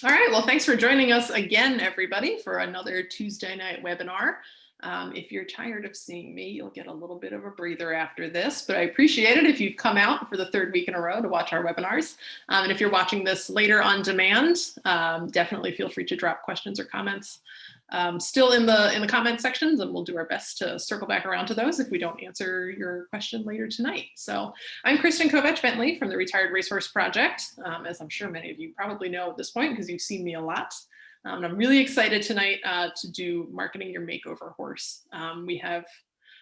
All right, well, thanks for joining us again, everybody, for another Tuesday night webinar. If you're tired of seeing me, you'll get a little bit of a breather after this, but I appreciate it if you've come out for the third week in a row to watch our webinars. And if you're watching this later on demand, definitely feel free to drop questions or comments still in the comment sections, and we'll do our best to circle back around to those if we don't answer your question later tonight. So I'm Kristen Kovach-Bentley from the Retired Racehorse Project, as I'm sure many of you probably know at this point because you've seen me a lot. And I'm really excited tonight to do Marketing Your Makeover Horse. We have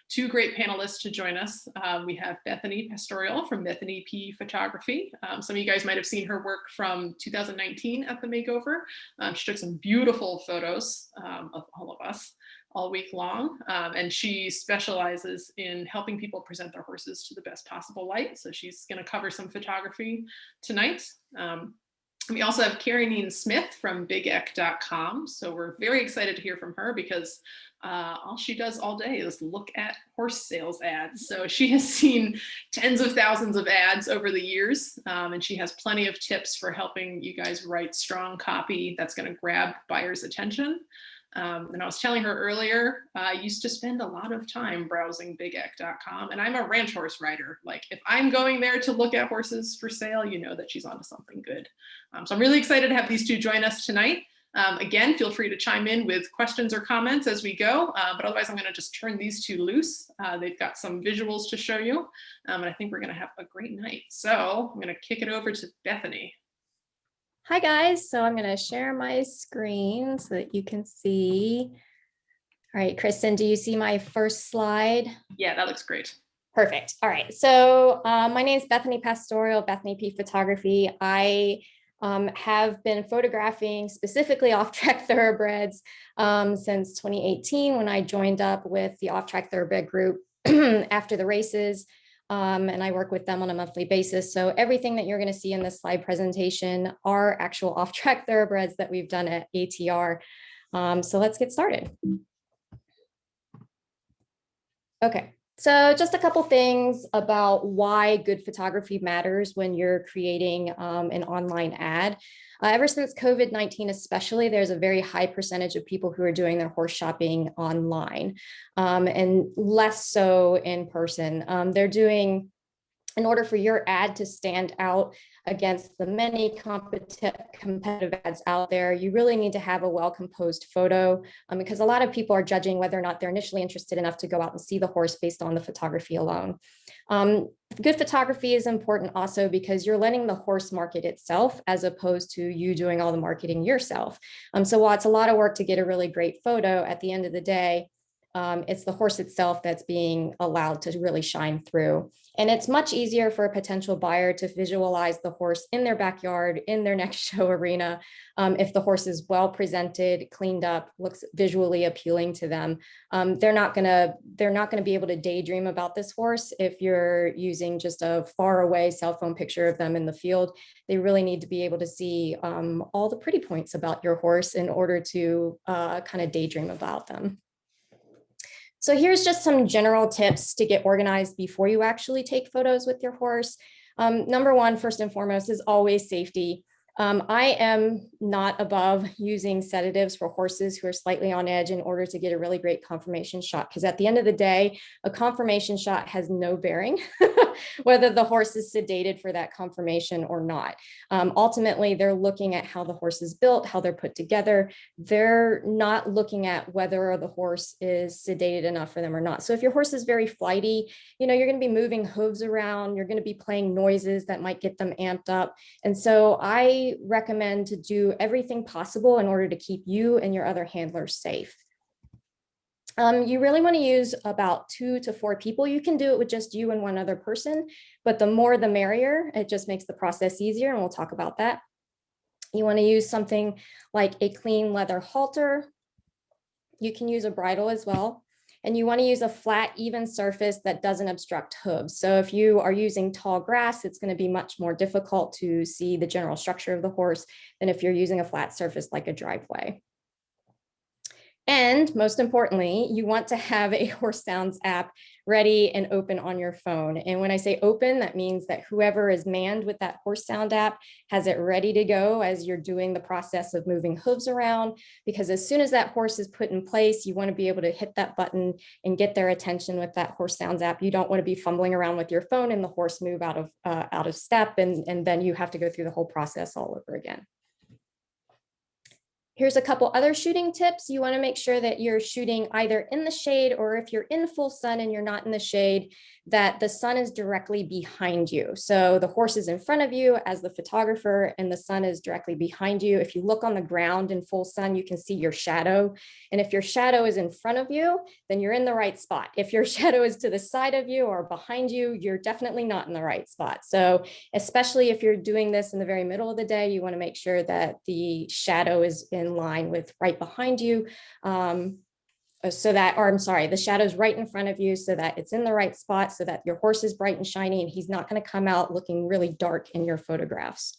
two great panelists to join us. We have Bethany Pastorial from Bethany P Photography. Some of you guys might have seen her work from 2019 at the Makeover. She took some beautiful photos of all of us all week long. And she specializes in helping people present their horses to the best possible light. So she's going to cover some photography tonight. We also have Caraneen Smith from bigeck.com. So we're very excited to hear from her because all she does all day is look at horse sales ads. So she has seen tens of thousands of ads over the years, and she has plenty of tips for helping you guys write strong copy that's going to grab buyers' attention. And I was telling her earlier, I used to spend a lot of time browsing bigeck.com, and I'm a ranch horse rider. Like if I'm going there to look at horses for sale, you know that she's onto something good. So I'm really excited to have these two join us tonight. Again, feel free to chime in with questions or comments as we go, but otherwise I'm going to just turn these two loose. They've got some visuals to show you, and I think we're going to have a great night. So I'm going to kick it over to Bethany. Hi guys, so I'm going to share my screen so that you can see. All right, Kristen, do you see my first slide? Yeah, that looks great. Perfect. All right, so my name is Bethany Pastorial, Bethany P Photography. I have been photographing specifically off-track thoroughbreds since 2018 when I joined up with the off-track thoroughbred group after the races. And I work with them on a monthly basis. So everything that you're going to see in this slide presentation are actual off-track thoroughbreds that we've done at ATR. So let's get started. Okay, so just a couple things about why good photography matters when you're creating an online ad. Ever since COVID-19 especially, there's a very high percentage of people who are doing their horse shopping online and less so in person. They're doing, in order for your ad to stand out against the many competitive ads out there, you really need to have a well-composed photo because a lot of people are judging whether or not they're initially interested enough to go out and see the horse based on the photography alone. Good photography is important also because you're letting the horse market itself as opposed to you doing all the marketing yourself. So while it's a lot of work to get a really great photo, at the end of the day, it's the horse itself that's being allowed to really shine through. And it's much easier for a potential buyer to visualize the horse in their backyard, in their next show arena, if the horse is well presented, cleaned up, looks visually appealing to them. They're not gonna be able to daydream about this horse if you're using just a far away cell phone picture of them in the field. They really need to be able to see all the pretty points about your horse in order to kind of daydream about them. So here's just some general tips to get organized before you actually take photos with your horse. Number one, first and foremost, is always safety. I am not above using sedatives for horses who are slightly on edge in order to get a really great confirmation shot, because at the end of the day, a confirmation shot has no bearing whether the horse is sedated for that confirmation or not. Ultimately, they're looking at how the horse is built, how they're put together. They're not looking at whether the horse is sedated enough for them or not. So if your horse is very flighty, you know, you're going to be moving hooves around, you're going to be playing noises that might get them amped up. And so I recommend to do everything possible in order to keep you and your other handlers safe. You really want to use about 2 to 4 people. You can do it with just you and one other person, but the more the merrier. It just makes the process easier, and we'll talk about that. You want to use something like a clean leather halter. You can use a bridle as well. And you want to use a flat, even surface that doesn't obstruct hooves. So if you are using tall grass, it's going to be much more difficult to see the general structure of the horse than if you're using a flat surface like a driveway. And most importantly, you want to have a horse sounds app ready and open on your phone. And when I say open, that means that whoever is manned with that horse sound app has it ready to go as you're doing the process of moving hooves around. Because as soon as that horse is put in place, you want to be able to hit that button and get their attention with that horse sounds app. You don't want to be fumbling around with your phone and the horse move out of step, and then you have to go through the whole process all over again. Here's a couple other shooting tips. You want to make sure that you're shooting either in the shade, or if you're in full sun and you're not in the shade, that the sun is directly behind you. So the horse is in front of you as the photographer and the sun is directly behind you. If you look on the ground in full sun, you can see your shadow. And if your shadow is in front of you, then you're in the right spot. If your shadow is to the side of you or behind you, you're definitely not in the right spot. So especially if you're doing this in the very middle of the day, you want to make sure that the shadow is in line with right behind you. The shadow's right in front of you so that it's in the right spot, so that your horse is bright and shiny and he's not going to come out looking really dark in your photographs.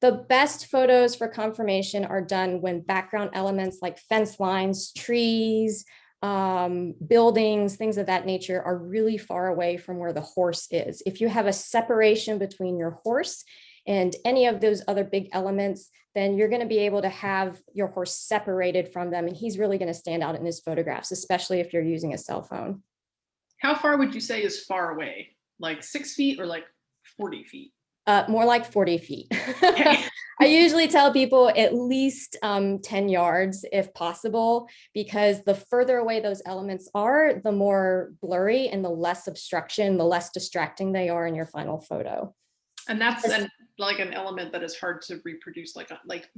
The best photos for confirmation are done when background elements like fence lines, trees, buildings, things of that nature are really far away from where the horse is. If you have a separation between your horse and any of those other big elements, then you're going to be able to have your horse separated from them, and he's really going to stand out in his photographs, especially if you're using a cell phone. How far would you say is far away? Like 6 feet or like 40 feet? More like 40 feet. Okay. I usually tell people at least 10 yards if possible, because the further away those elements are, the more blurry and the less obstruction, the less distracting they are in your final photo. And that's like an element that is hard to reproduce. Like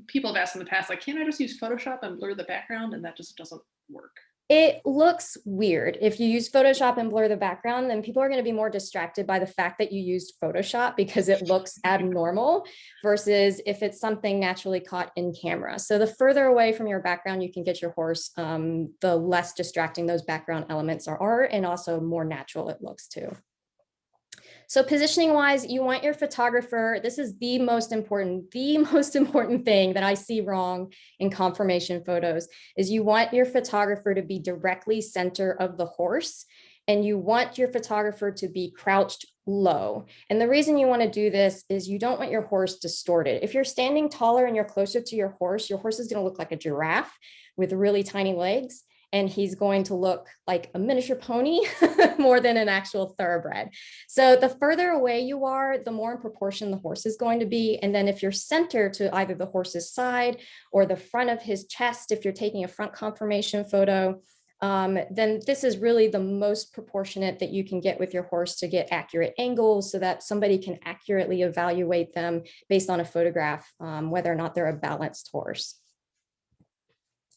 people have asked in the past, like, can't I just use Photoshop and blur the background? And that just doesn't work. It looks weird. If you use Photoshop and blur the background, then people are going to be more distracted by the fact that you used Photoshop because it looks abnormal, versus if it's something naturally caught in camera. So the further away from your background you can get your horse, the less distracting those background elements are, and also more natural it looks too. So positioning wise, you want your photographer, this is the most important thing that I see wrong in confirmation photos, is you want your photographer to be directly center of the horse, and you want your photographer to be crouched low. And the reason you want to do this is you don't want your horse distorted. If you're standing taller and you're closer to your horse is going to look like a giraffe with really tiny legs, and he's going to look like a miniature pony more than an actual thoroughbred. So the further away you are, the more in proportion the horse is going to be. And then if you're center to either the horse's side or the front of his chest, if you're taking a front confirmation photo, then this is really the most proportionate that you can get with your horse to get accurate angles so that somebody can accurately evaluate them based on a photograph, whether or not they're a balanced horse.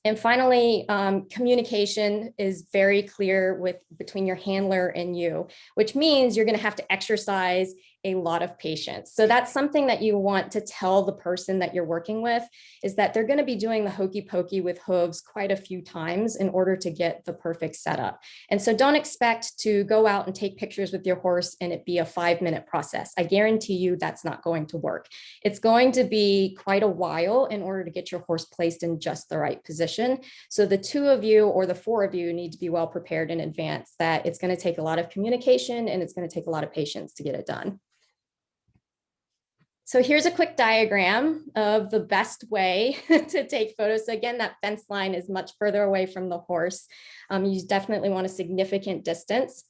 And finally, communication is very clear between your handler and you, which means you're going to have to exercise a lot of patience. So that's something that you want to tell the person that you're working with, is that they're going to be doing the hokey pokey with hooves quite a few times in order to get the perfect setup. And so don't expect to go out and take pictures with your horse and it be a 5-minute process. I guarantee you that's not going to work. It's going to be quite a while in order to get your horse placed in just the right position. So the 2 of you or the 4 of you need to be well prepared in advance that it's going to take a lot of communication and it's going to take a lot of patience to get it done. So here's a quick diagram of the best way to take photos. So again, that fence line is much further away from the horse. You definitely want a significant distance.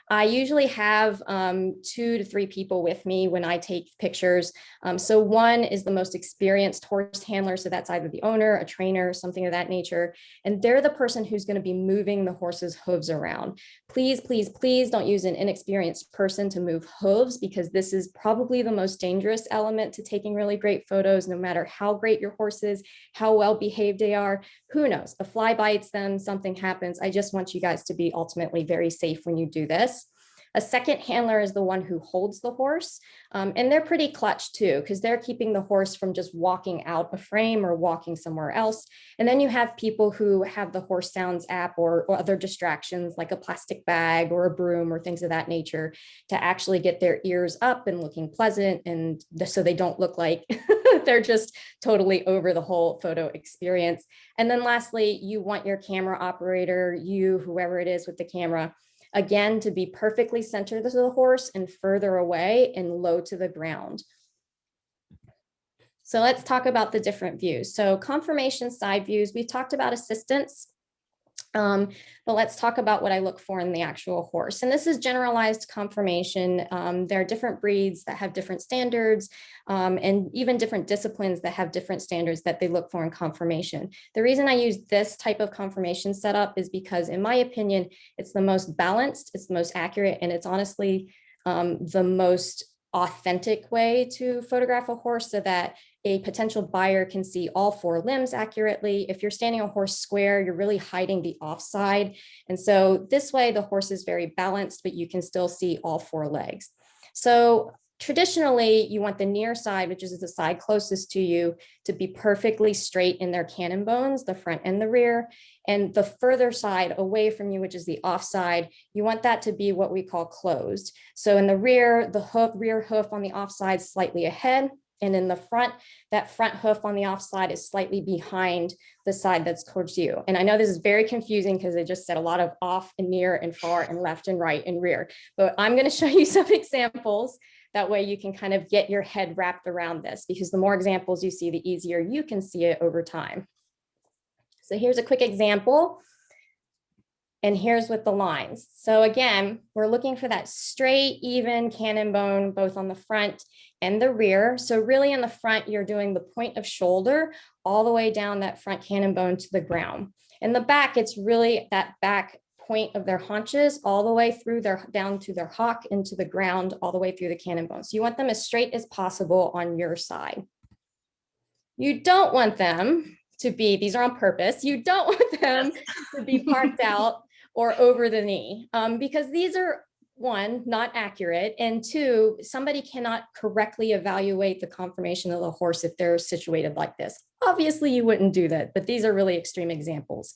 I usually have 2 to 3 people with me when I take pictures. So one is the most experienced horse handler. So that's either the owner, a trainer, something of that nature. And they're the person who's going to be moving the horse's hooves around. Please, please, please don't use an inexperienced person to move hooves, because this is probably the most dangerous element to taking really great photos, no matter how great your horse is, how well behaved they are. Who knows? A fly bites them, something happens. I just want you guys to be ultimately very safe when you do this. A second handler is the one who holds the horse, and they're pretty clutch too, because they're keeping the horse from just walking out a frame or walking somewhere else. And then you have people who have the horse sounds app or other distractions like a plastic bag or a broom or things of that nature to actually get their ears up and looking pleasant, and so they don't look like They're just totally over the whole photo experience. And then lastly, you want your camera operator, whoever it is with the camera, again, to be perfectly centered to the horse and further away and low to the ground. So let's talk about the different views. So conformation side views, we've talked about assistance. But let's talk about what I look for in the actual horse. And this is generalized conformation. There are different breeds that have different standards and even different disciplines that have different standards that they look for in conformation. The reason I use this type of conformation setup is because, in my opinion, it's the most balanced, it's the most accurate, and it's honestly the most authentic way to photograph a horse so that a potential buyer can see all four limbs accurately. If you're standing a horse square, you're really hiding the offside. And so this way the horse is very balanced, but you can still see all four legs. So traditionally, you want the near side, which is the side closest to you, to be perfectly straight in their cannon bones, the front and the rear. And the further side away from you, which is the offside, you want that to be what we call closed. So in the rear, the rear hoof on the offside slightly ahead. And in the front, that front hoof on the offside is slightly behind the side that's towards you. And I know this is very confusing because I just said a lot of off and near and far and left and right and rear, but I'm going to show you some examples. That way you can kind of get your head wrapped around this, because the more examples you see, the easier you can see it over time. So here's a quick example. And here's with the lines. So again, we're looking for that straight, even cannon bone, both on the front and the rear. So really in the front, you're doing the point of shoulder all the way down that front cannon bone to the ground. In the back, it's really that back point of their haunches all the way through down to their hock into the ground, all the way through the cannon bone. So you want them as straight as possible on your side. You don't want them to be, these are on purpose, you don't want them to be parked out or over the knee, because these are, one, not accurate, and two, somebody cannot correctly evaluate the conformation of the horse if they're situated like this. Obviously, you wouldn't do that, but these are really extreme examples.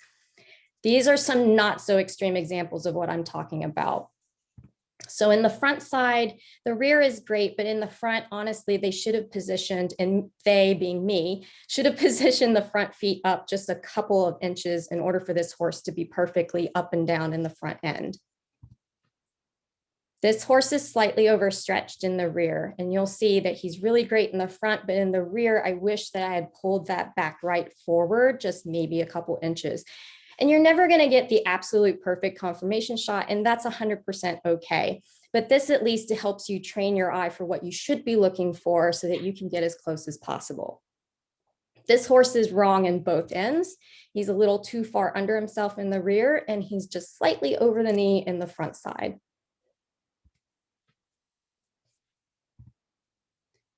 These are some not so extreme examples of what I'm talking about. So in the front side, the rear is great, but in the front, honestly, they should have positioned, and they being me, should have positioned the front feet up just a couple of inches in order for this horse to be perfectly up and down in the front end. This horse is slightly overstretched in the rear, and you'll see that he's really great in the front, but in the rear, I wish that I had pulled that back right forward, just maybe a couple inches. And you're never going to get the absolute perfect conformation shot, and that's 100% okay. But this at least helps you train your eye for what you should be looking for so that you can get as close as possible. This horse is wrong in both ends. He's a little too far under himself in the rear, and he's just slightly over the knee in the front side.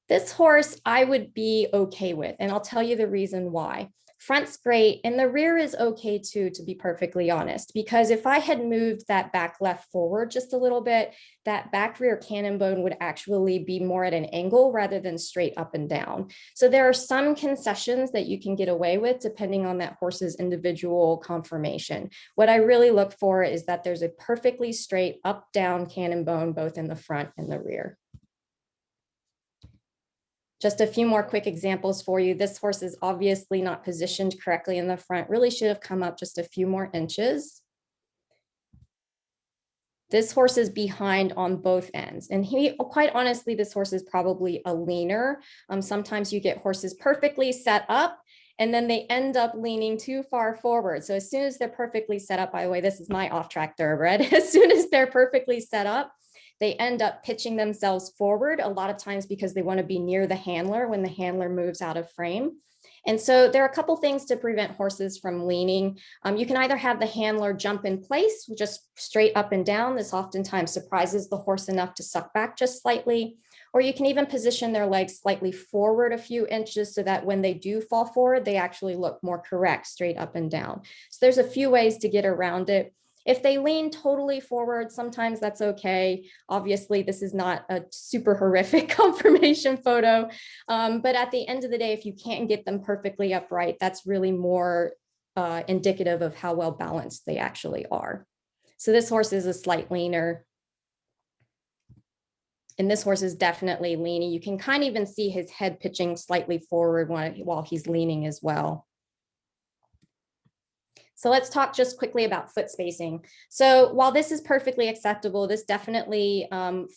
This horse I would be okay with, and I'll tell you the reason why. Front's great, and the rear is okay too, to be perfectly honest, because if I had moved that back left forward just a little bit, that back rear cannon bone would actually be more at an angle rather than straight up and down. So there are some concessions that you can get away with depending on that horse's individual conformation. What I really look for is that there's a perfectly straight up down cannon bone both in the front and the rear. Just a few more quick examples for you. This horse is obviously not positioned correctly in the front, really should have come up just a few more inches. This horse is behind on both ends. And quite honestly, this horse is probably a leaner. Sometimes you get horses perfectly set up and then they end up leaning too far forward. So as soon as they're perfectly set up, by the way, this is my off-track thoroughbred, as soon as they're perfectly set up, they end up pitching themselves forward a lot of times because they want to be near the handler when the handler moves out of frame. And so there are a couple things to prevent horses from leaning. You can either have the handler jump in place, just straight up and down. This oftentimes surprises the horse enough to suck back just slightly. Or you can even position their legs slightly forward a few inches so that when they do fall forward, they actually look more correct, straight up and down. So there's a few ways to get around it. If they lean totally forward, sometimes that's okay. Obviously, this is not a super horrific confirmation photo, but at the end of the day, if you can't get them perfectly upright, that's really more indicative of how well balanced they actually are. So this horse is a slight leaner. And this horse is definitely leaning. You can kind of even see his head pitching slightly forward while he's leaning as well. So let's talk just quickly about foot spacing. So while this is perfectly acceptable, this definitely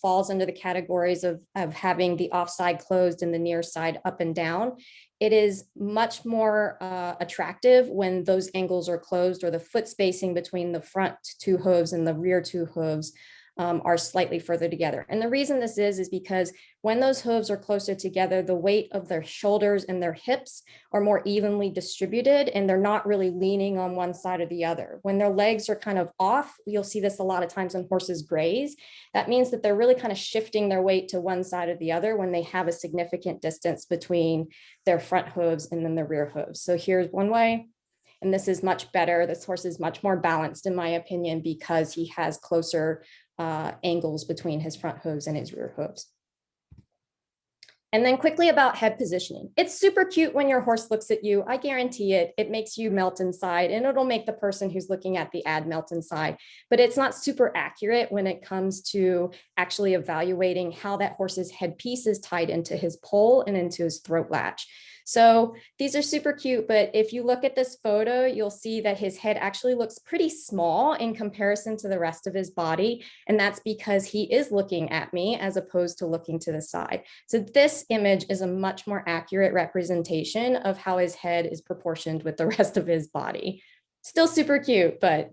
falls under the categories of having the offside closed and the near side up and down. It is much more attractive when those angles are closed, or the foot spacing between the front two hooves and the rear two hooves are slightly further together. And the reason this is because when those hooves are closer together, the weight of their shoulders and their hips are more evenly distributed, and they're not really leaning on one side or the other. When their legs are kind of off, you'll see this a lot of times when horses graze. That means that they're really kind of shifting their weight to one side or the other when they have a significant distance between their front hooves and then the rear hooves. So here's one way. And this is much better. This horse is much more balanced, in my opinion, because he has closer angles between his front hooves and his rear hooves. And then quickly about head positioning. It's super cute when your horse looks at you. I guarantee it. It makes you melt inside, and it'll make the person who's looking at the ad melt inside. But it's not super accurate when it comes to actually evaluating how that horse's headpiece is tied into his poll and into his throat latch. So these are super cute, but if you look at this photo, you'll see that his head actually looks pretty small in comparison to the rest of his body. And that's because he is looking at me as opposed to looking to the side. So this image is a much more accurate representation of how his head is proportioned with the rest of his body. Still super cute, but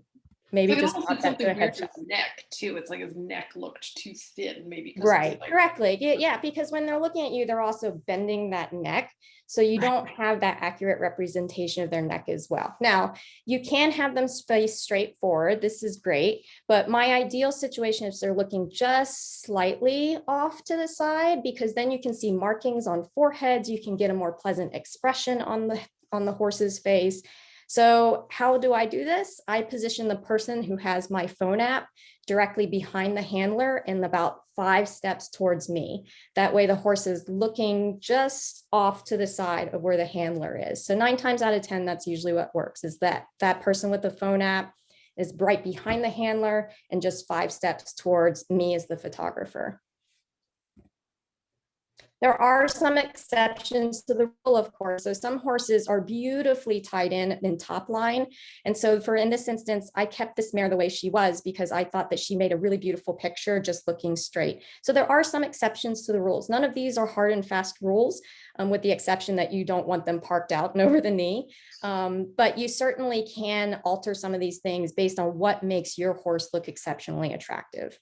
maybe Like just almost did something weird to his neck too. It's like his neck looked too thin, maybe. Right, like, correctly. Yeah, because when they're looking at you, they're also bending that neck. So you don't have that accurate representation of their neck as well. Now, you can have them face straight forward. This is great. But my ideal situation is they're looking just slightly off to the side, because then you can see markings on foreheads. You can get a more pleasant expression on the horse's face. So how do I do this? I position the person who has my phone app directly behind the handler and about 5 steps towards me. That way the horse is looking just off to the side of where the handler is. So 9 times out of 10, that's usually what works, is that person with the phone app is right behind the handler and just 5 steps towards me as the photographer. There are some exceptions to the rule, of course. So some horses are beautifully tied in top line. And so in this instance, I kept this mare the way she was because I thought that she made a really beautiful picture just looking straight. So there are some exceptions to the rules. None of these are hard and fast rules, with the exception that you don't want them parked out and over the knee. But you certainly can alter some of these things based on what makes your horse look exceptionally attractive.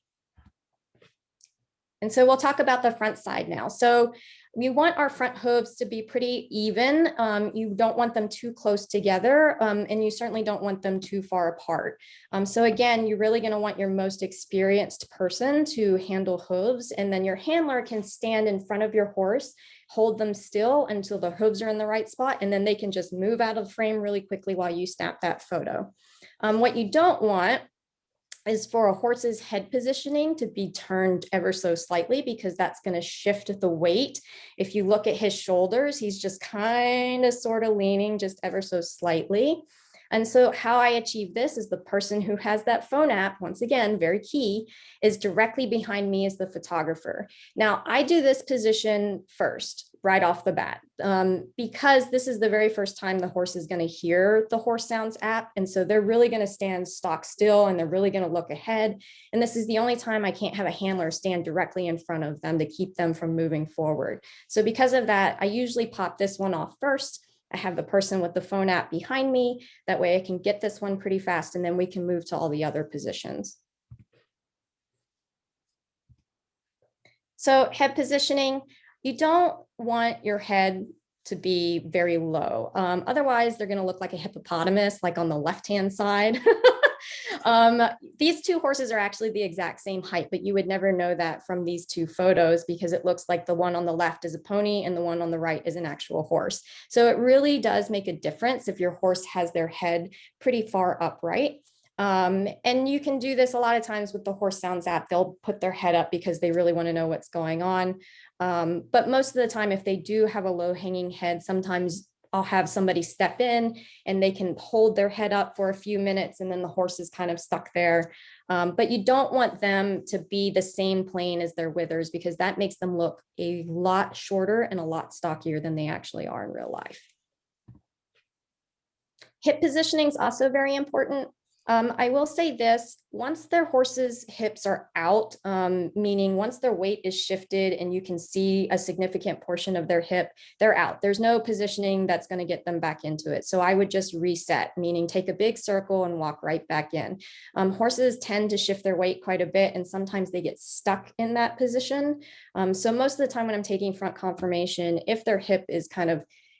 And so we'll talk about the front side now. So we want our front hooves to be pretty even. You don't want them too close together, and you certainly don't want them too far apart. So again, you're really going to want your most experienced person to handle hooves, and then your handler can stand in front of your horse, hold them still until the hooves are in the right spot, and then they can just move out of the frame really quickly while you snap that photo. What you don't want is for a horse's head positioning to be turned ever so slightly, because that's going to shift the weight. If you look at his shoulders, he's just kind of sort of leaning just ever so slightly. And so how I achieve this is the person who has that phone app, once again, very key, is directly behind me as the photographer. Now, I do this position first, right off the bat, because this is the very first time the horse is going to hear the Horse Sounds app. And so they're really going to stand stock still, and they're really going to look ahead. And this is the only time I can't have a handler stand directly in front of them to keep them from moving forward. So because of that, I usually pop this one off first. I have the person with the phone app behind me. That way I can get this one pretty fast, and then we can move to all the other positions. So head positioning, you don't want your head to be very low. Otherwise, they're going to look like a hippopotamus, like on the left-hand side. These two horses are actually the exact same height, but you would never know that from these two photos, because it looks like the one on the left is a pony and the one on the right is an actual horse. So it really does make a difference if your horse has their head pretty far upright. And you can do this a lot of times with the Horse Sounds app. They'll put their head up because they really want to know what's going on. But most of the time, if they do have a low hanging head, sometimes I'll have somebody step in and they can hold their head up for a few minutes and then the horse is kind of stuck there. But you don't want them to be the same plane as their withers because that makes them look a lot shorter and a lot stockier than they actually are in real life. Hip positioning is also very important. I will say this, once their horse's hips are out, meaning once their weight is shifted and you can see a significant portion of their hip, they're out. There's no positioning that's going to get them back into it. So I would just reset, meaning take a big circle and walk right back in. Horses tend to shift their weight quite a bit, and sometimes they get stuck in that position. So most of the time when I'm taking front conformation, if their hip is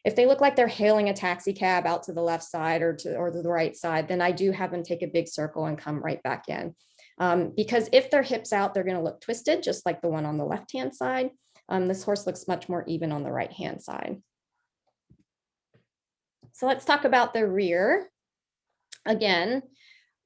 if they look like they're hailing a taxi cab out to the left side or to the right side, then I do have them take a big circle and come right back in. Because if their hips out, they're going to look twisted, just like the one on the left-hand side. This horse looks much more even on the right-hand side. So let's talk about the rear. Again,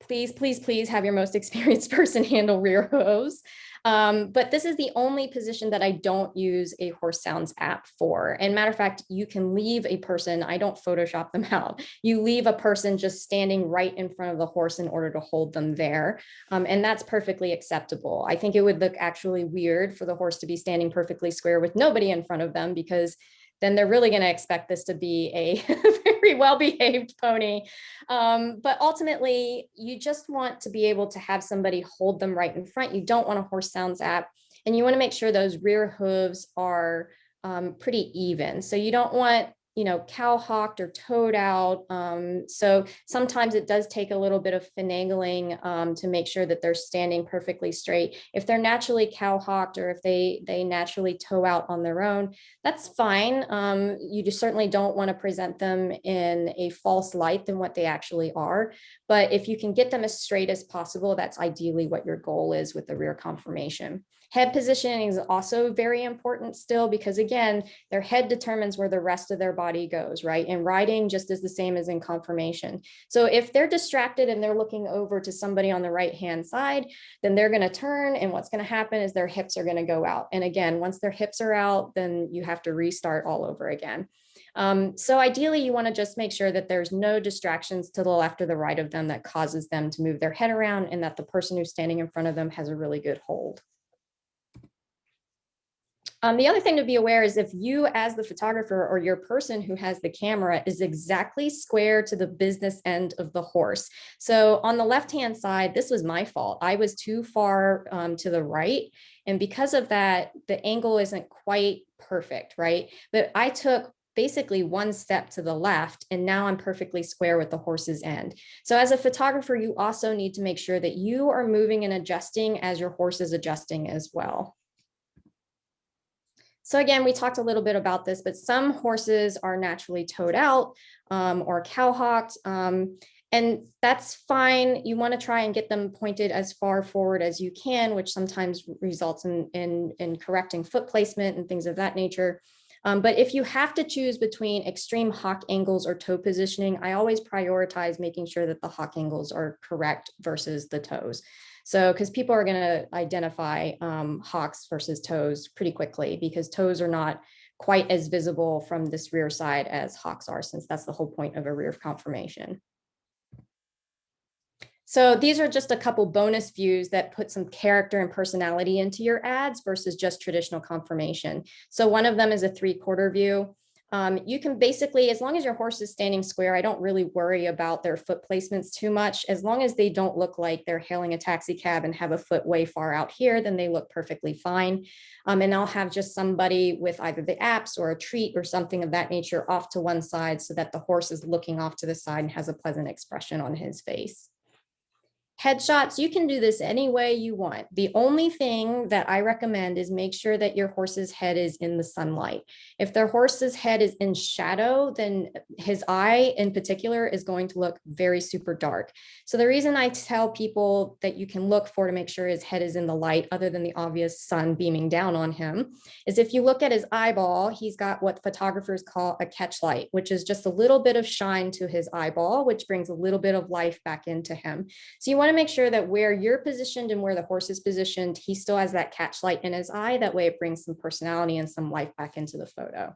please, please, please have your most experienced person handle rear hooves. But this is the only position that I don't use a horse sounds app for. And matter of fact, you can leave a person, I don't Photoshop them out. You leave a person just standing right in front of the horse in order to hold them there. And that's perfectly acceptable. I think it would look actually weird for the horse to be standing perfectly square with nobody in front of them, because then they're really going to expect this to be a very well-behaved pony. But ultimately, you just want to be able to have somebody hold them right in front. You don't want a horse sounds app, and you want to make sure those rear hooves are pretty even. So you don't want, cow hocked or toed out. So sometimes it does take a little bit of finagling to make sure that they're standing perfectly straight. If they're naturally cow hocked, or if they naturally toe out on their own, that's fine. You just certainly don't want to present them in a false light than what they actually are. But if you can get them as straight as possible, that's ideally what your goal is with the rear conformation. Head positioning is also very important still, because again, their head determines where the rest of their body goes, right? And riding just is the same as in conformation. So if they're distracted and they're looking over to somebody on the right-hand side, then they're going to turn, and what's going to happen is their hips are going to go out. And again, once their hips are out, then you have to restart all over again. So ideally, you want to just make sure that there's no distractions to the left or the right of them that causes them to move their head around, and that the person who's standing in front of them has a really good hold. The other thing to be aware is if you, as the photographer, or your person who has the camera, is exactly square to the business end of the horse. So on the left-hand side, this was my fault. I was too far to the right. And because of that, the angle isn't quite perfect, right? But I took basically one step to the left, and now I'm perfectly square with the horse's end. So as a photographer, you also need to make sure that you are moving and adjusting as your horse is adjusting as well. So again, we talked a little bit about this, but some horses are naturally toed out or cowhocked, and that's fine. You want to try and get them pointed as far forward as you can, which sometimes results in correcting foot placement and things of that nature. But if you have to choose between extreme hock angles or toe positioning, I always prioritize making sure that the hock angles are correct versus the toes. So, because people are going to identify hocks versus toes pretty quickly, because toes are not quite as visible from this rear side as hocks are, since that's the whole point of a rear conformation. So these are just a couple bonus views that put some character and personality into your ads versus just traditional conformation. So one of them is a 3/4 view. You can basically, as long as your horse is standing square, I don't really worry about their foot placements too much. As long as they don't look like they're hailing a taxi cab and have a foot way far out here, then they look perfectly fine. And I'll have just somebody with either the apps or a treat or something of that nature off to one side, so that the horse is looking off to the side and has a pleasant expression on his face. Headshots, you can do this any way you want. The only thing that I recommend is make sure that your horse's head is in the sunlight. If their horse's head is in shadow, then his eye in particular is going to look very super dark. So the reason I tell people that you can look for to make sure his head is in the light, other than the obvious sun beaming down on him, is if you look at his eyeball, he's got what photographers call a catch light, which is just a little bit of shine to his eyeball, which brings a little bit of life back into him. So you want to make sure that where you're positioned and where the horse is positioned, he still has that catch light in his eye. That way it brings some personality and some life back into the photo.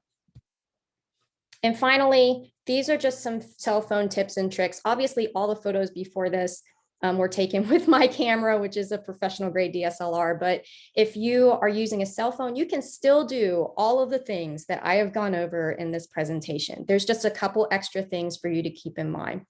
And finally, these are just some cell phone tips and tricks. Obviously, all the photos before this were taken with my camera, which is a professional grade DSLR. But if you are using a cell phone, you can still do all of the things that I have gone over in this presentation. There's just a couple extra things for you to keep in mind.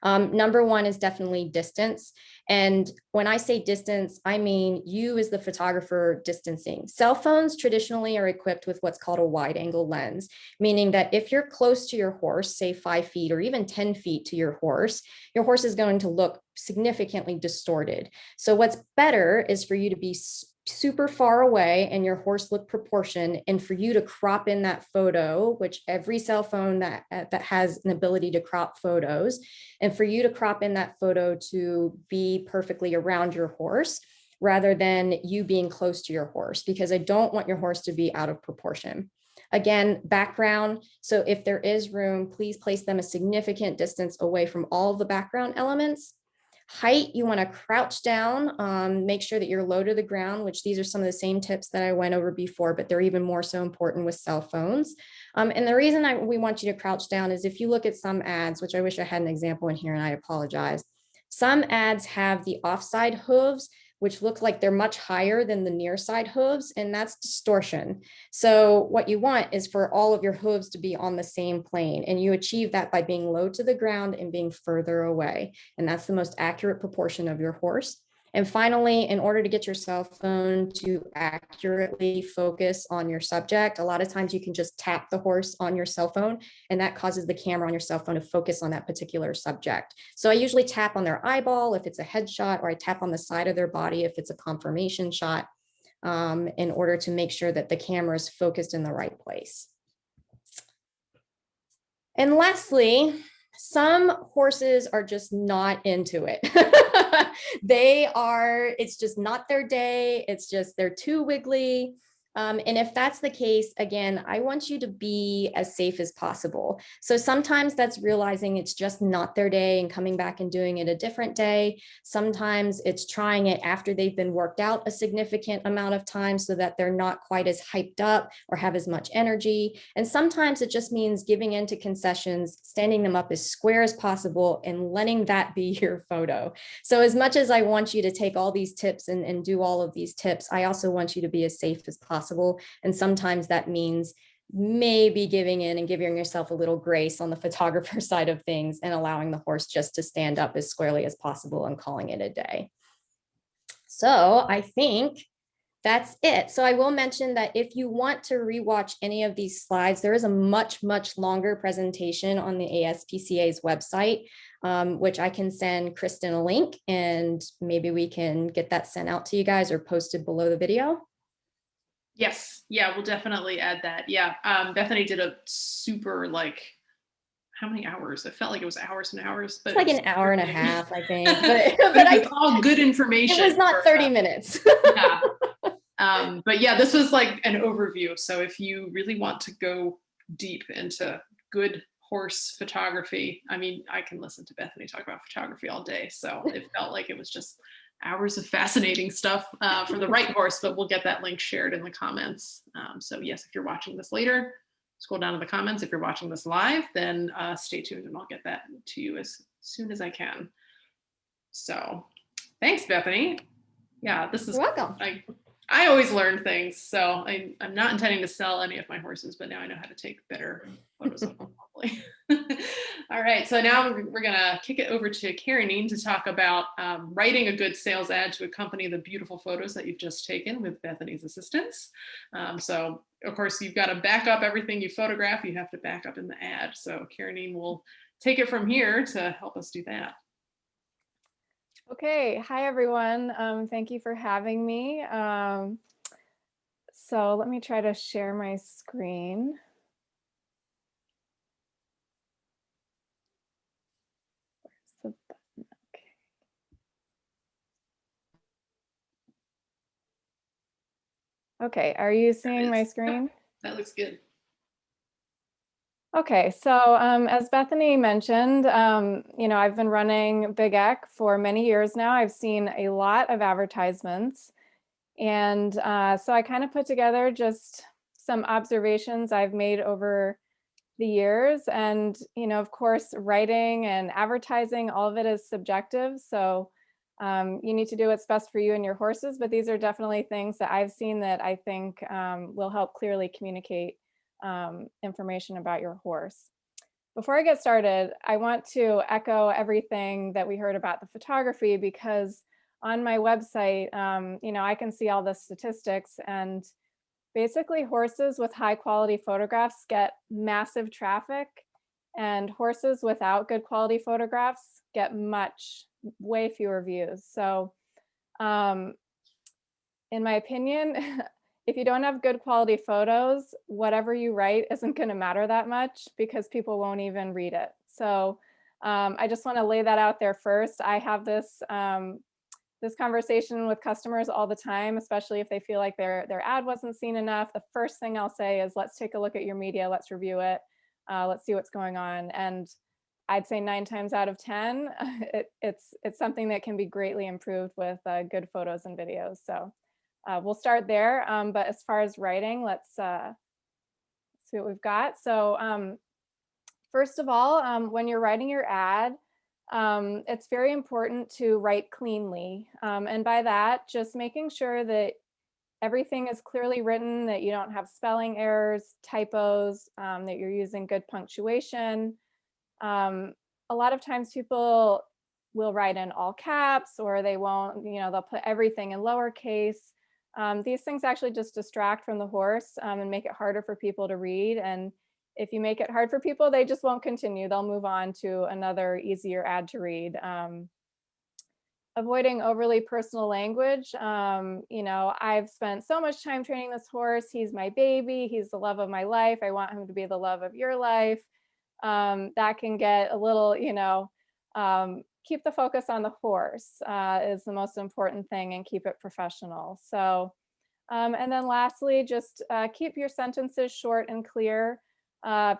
Number one is definitely distance. And when I say distance, I mean you as the photographer distancing. Cell phones traditionally are equipped with what's called a wide angle lens, meaning that if you're close to your horse, say 5 feet or even 10 feet to your horse is going to look significantly distorted. So what's better is for you to be super far away and your horse look proportioned, and for you to crop in that photo, which every cell phone that has an ability to crop photos, and for you to crop in that photo to be perfectly around your horse rather than you being close to your horse, because I don't want your horse to be out of proportion. Again, background. So if there is room, please place them a significant distance away from all of the background elements. Height, you want to crouch down, make sure that you're low to the ground, which these are some of the same tips that I went over before, but they're even more so important with cell phones. And the reason we want you to crouch down is if you look at some ads, which I wish I had an example in here and I apologize. Some ads have the offside hooves, which look like they're much higher than the near side hooves, and that's distortion. So what you want is for all of your hooves to be on the same plane, and you achieve that by being low to the ground and being further away. And that's the most accurate proportion of your horse. And finally, in order to get your cell phone to accurately focus on your subject, a lot of times you can just tap the horse on your cell phone, and that causes the camera on your cell phone to focus on that particular subject. So I usually tap on their eyeball if it's a headshot, or I tap on the side of their body if it's a confirmation shot, in order to make sure that the camera is focused in the right place. And lastly, some horses are just not into it. It's just not their day. It's just, they're too wiggly. And if that's the case, again, I want you to be as safe as possible. So sometimes that's realizing it's just not their day and coming back and doing it a different day. Sometimes it's trying it after they've been worked out a significant amount of time so that they're not quite as hyped up or have as much energy. And sometimes it just means giving in to concessions, standing them up as square as possible and letting that be your photo. So as much as I want you to take all these tips and do all of these tips, I also want you to be as safe as possible. And sometimes that means maybe giving in and giving yourself a little grace on the photographer side of things and allowing the horse just to stand up as squarely as possible and calling it a day. So I think that's it. So I will mention that if you want to rewatch any of these slides, there is a much, much longer presentation on the ASPCA's website, which I can send Kristen a link, and maybe we can get that sent out to you guys or posted below the video. Yes. Yeah, we'll definitely add that. Yeah. Bethany did a super, like, how many hours? It felt like it was hours and hours. But it's like an hour and a half, I think. But it's all good information. It was not 30 minutes. Yeah. But yeah, this was like an overview. So if you really want to go deep into good horse photography, I mean, I can listen to Bethany talk about photography all day. So it felt like it was just hours of fascinating stuff for the right horse, but we'll get that link shared in the comments. So yes, if you're watching this later, scroll down to the comments. If you're watching this live, then stay tuned and I'll get that to you as soon as I can. So thanks, Bethany. Yeah, this is You're welcome. I always learn things. So I'm not intending to sell any of my horses, but now I know how to take better photos of them, hopefully. All right, so now we're gonna kick it over to Caraneen to talk about writing a good sales ad to accompany the beautiful photos that you've just taken with Bethany's assistance. So of course you've got to back up everything you photograph. You have to back up in the ad. So Caraneen will take it from here to help us do that. Okay, hi everyone. Thank you for having me. So let me try to share my screen. Where's the button? Okay, are you seeing my screen? That looks good. Okay, so as Bethany mentioned, I've been running Big Eck for many years now. I've seen a lot of advertisements. And so I kind of put together just some observations I've made over the years. And, of course, writing and advertising, all of it is subjective. So you need to do what's best for you and your horses, but these are definitely things that I've seen that I think will help clearly communicate information about your horse. Before I get started, I want to echo everything that we heard about the photography, because on my website, I can see all the statistics, and basically horses with high quality photographs get massive traffic, and horses without good quality photographs get way fewer views. So in my opinion, if you don't have good quality photos, whatever you write isn't going to matter that much, because people won't even read it. So I just want to lay that out there first. I have this this conversation with customers all the time, especially if they feel like their ad wasn't seen enough. The first thing I'll say is, let's take a look at your media, let's review it, let's see what's going on. And I'd say 9 times out of 10, it's something that can be greatly improved with good photos and videos. So we'll start there. But as far as writing, let's see what we've got. So first of all, when you're writing your ad, it's very important to write cleanly. And by that, just making sure that everything is clearly written, that you don't have spelling errors, typos, that you're using good punctuation. A lot of times people will write in all caps, or they won't, they'll put everything in lowercase. These things actually just distract from the horse and make it harder for people to read. And if you make it hard for people, they just won't continue. They'll move on to another easier ad to read. Avoiding overly personal language. I've spent so much time training this horse. He's my baby. He's the love of my life. I want him to be the love of your life. That can get a little, keep the focus on the horse is the most important thing, and keep it professional. So, and then lastly, just keep your sentences short and clear.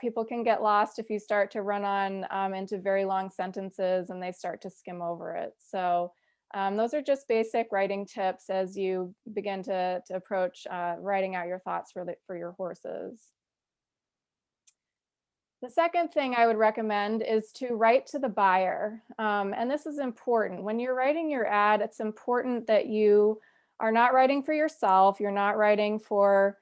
People can get lost if you start to run on into very long sentences and they start to skim over it. So those are just basic writing tips as you begin to approach writing out your thoughts for your horses. The second thing I would recommend is to write to the buyer. And this is important. When you're writing your ad, it's important that you are not writing for yourself. You're not writing for,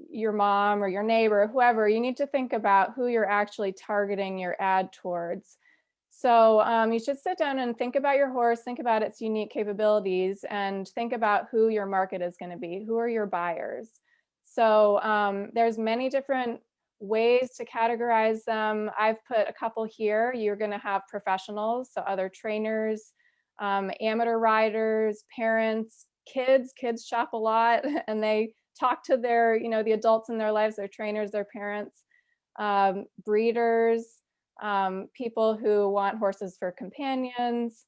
your mom or your neighbor, or whoever. You need to think about who you're actually targeting your ad towards. So you should sit down and think about your horse, think about its unique capabilities, and think about who your market is going to be. Who are your buyers? So there's many different ways to categorize them. I've put a couple here. You're going to have professionals, so other trainers, amateur riders, parents, kids. Kids shop a lot and they talk to their, the adults in their lives, their trainers, their parents, breeders, people who want horses for companions,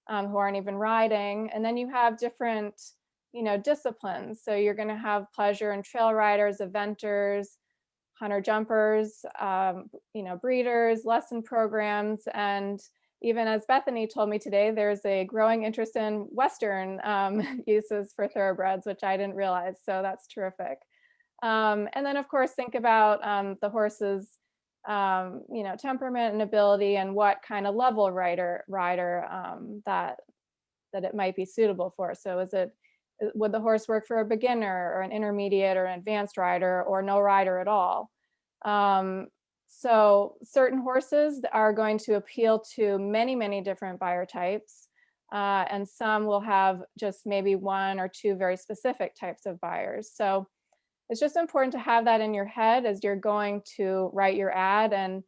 who aren't even riding. And then you have different, disciplines. So you're going to have pleasure and trail riders, eventers, hunter jumpers, breeders, lesson programs, and even, as Bethany told me today, there's a growing interest in Western uses for thoroughbreds, which I didn't realize. So that's terrific. And then, of course, think about the horse's, temperament and ability, and what kind of level rider that it might be suitable for. So would the horse work for a beginner or an intermediate or an advanced rider, or no rider at all? So certain horses are going to appeal to many, many different buyer types. And some will have just maybe 1 or 2 very specific types of buyers. So it's just important to have that in your head as you're going to write your ad. And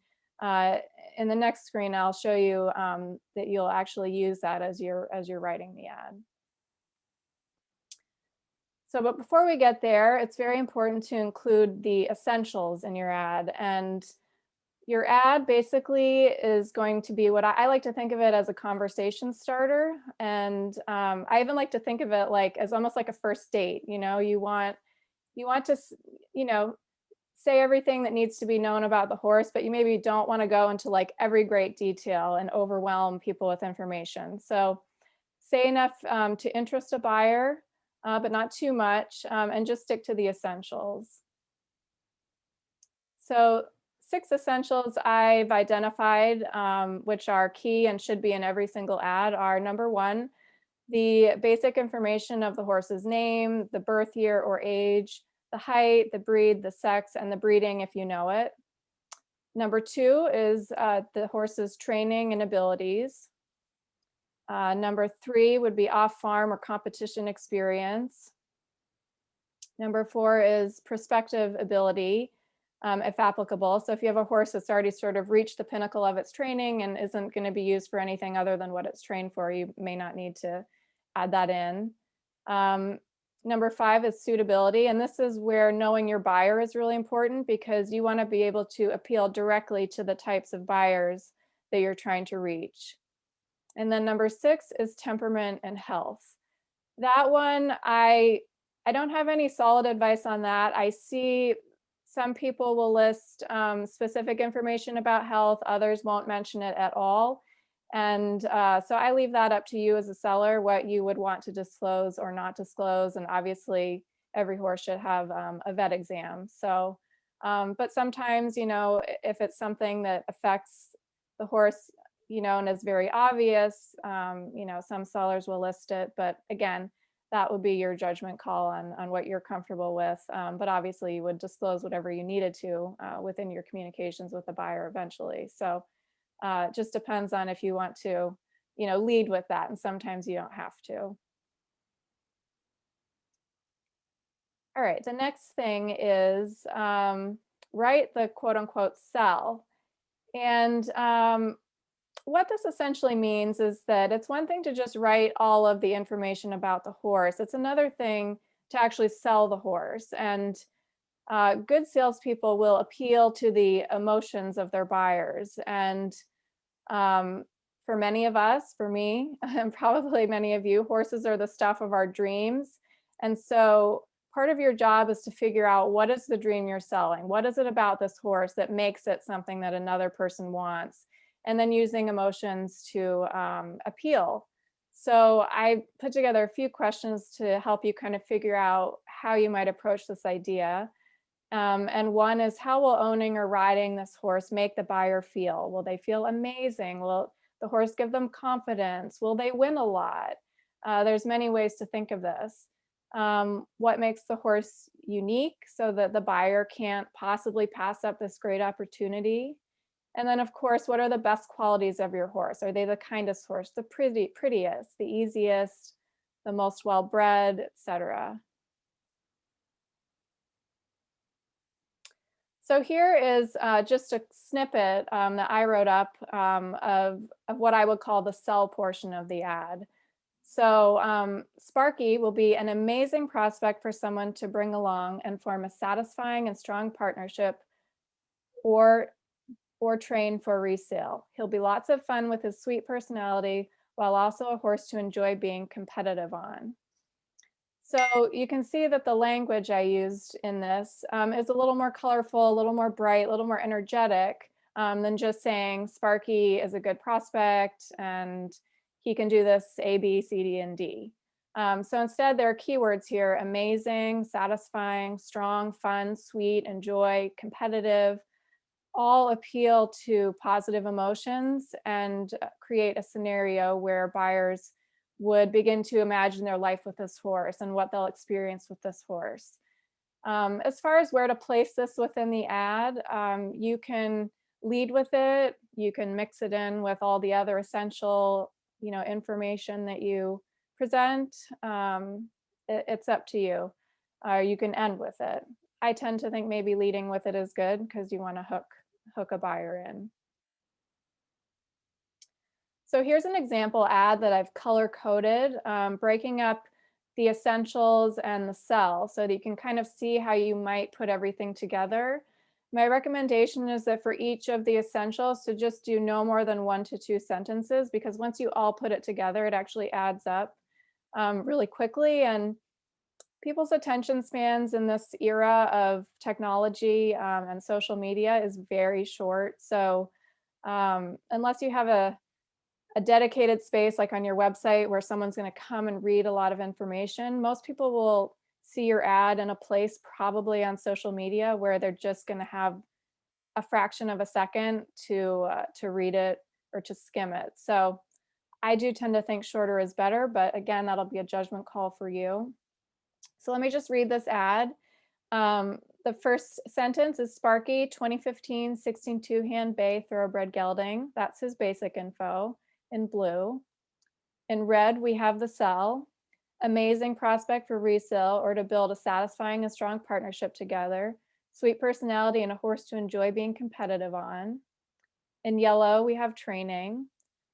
in the next screen, I'll show you that you'll actually use that as you're writing the ad. So, but before we get there, it's very important to include the essentials in your ad. And your ad basically is going to be what I like to think of it as a conversation starter. And I even like to think of it like as almost like a first date. You want to, say everything that needs to be known about the horse, but you maybe don't want to go into like every great detail and overwhelm people with information. So say enough to interest a buyer, but not too much, and just stick to the essentials. So 6 essentials I've identified, which are key and should be in every single ad, are number 1, the basic information of the horse's name, the birth year or age, the height, the breed, the sex, and the breeding if you know it. Number 2 is the horse's training and abilities. Number 3 would be off-farm or competition experience. Number 4 is prospective ability, if applicable. So if you have a horse that's already sort of reached the pinnacle of its training and isn't going to be used for anything other than what it's trained for, you may not need to add that in. Number 5 is suitability. And this is where knowing your buyer is really important, because you want to be able to appeal directly to the types of buyers that you're trying to reach. And then number 6 is temperament and health. That one, I don't have any solid advice on that. I see some people will list specific information about health, others won't mention it at all. And so I leave that up to you as a seller, what you would want to disclose or not disclose. And obviously every horse should have a vet exam. So, but sometimes, you know, if it's something that affects the horse, you know, and is very obvious, you know, some sellers will list it, but again, that would be your judgment call on what you're comfortable with. But obviously you would disclose whatever you needed to within your communications with the buyer eventually. So it just depends on if you want to, you know, lead with that. And sometimes you don't have to. All right, the next thing is write the quote unquote sell. And what this essentially means is that it's one thing to just write all of the information about the horse. It's another thing to actually sell the horse. And good salespeople will appeal to the emotions of their buyers. And for many of us, for me, and probably many of you, horses are the stuff of our dreams. And so part of your job is to figure out, what is the dream you're selling? What is it about this horse that makes it something that another person wants? And then using emotions to appeal. So I put together a few questions to help you kind of figure out how you might approach this idea. And one is, how will owning or riding this horse make the buyer feel? Will they feel amazing? Will the horse give them confidence? Will they win a lot? There's many ways to think of this. What makes the horse unique so that the buyer can't possibly pass up this great opportunity? And then, of course, what are the best qualities of your horse? Are they the kindest horse, the prettiest, the easiest, the most well-bred, etc.? So here is just a snippet that I wrote up of what I would call the sell portion of the ad. So Sparky will be an amazing prospect for someone to bring along and form a satisfying and strong partnership, or train for resale. He'll be lots of fun with his sweet personality, while also a horse to enjoy being competitive on. So you can see that the language I used in this is a little more colorful, a little more bright, a little more energetic than just saying Sparky is a good prospect and he can do this A, B, C, D, and D. So instead, there are keywords here: amazing, satisfying, strong, fun, sweet, enjoy, competitive. All appeal to positive emotions and create a scenario where buyers would begin to imagine their life with this horse and what they'll experience with this horse. As far as where to place this within the ad, you can lead with it. You can mix it in with all the other essential, you know, information that you present. It's up to you. You can end with it. I tend to think maybe leading with it is good, because you want to hook a buyer in. So here's an example ad that I've color coded, breaking up the essentials and the sell so that you can kind of see how you might put everything together. My recommendation is that for each of the essentials to just do no more than 1 to 2 sentences, because once you all put it together, it actually adds up really quickly. And people's attention spans in this era of technology and social media is very short. So unless you have a dedicated space like on your website where someone's going to come and read a lot of information, most people will see your ad in a place, probably on social media, where they're just going to have a fraction of a second to read it or to skim it. So I do tend to think shorter is better, but again, that'll be a judgment call for you. So let me just read this ad. The first sentence is Sparky, 2015 16 two-hand bay thoroughbred gelding. That's his basic info in blue. In red, we have the cell. Amazing prospect for resale or to build a satisfying and strong partnership together. Sweet personality and a horse to enjoy being competitive on. In yellow, we have training.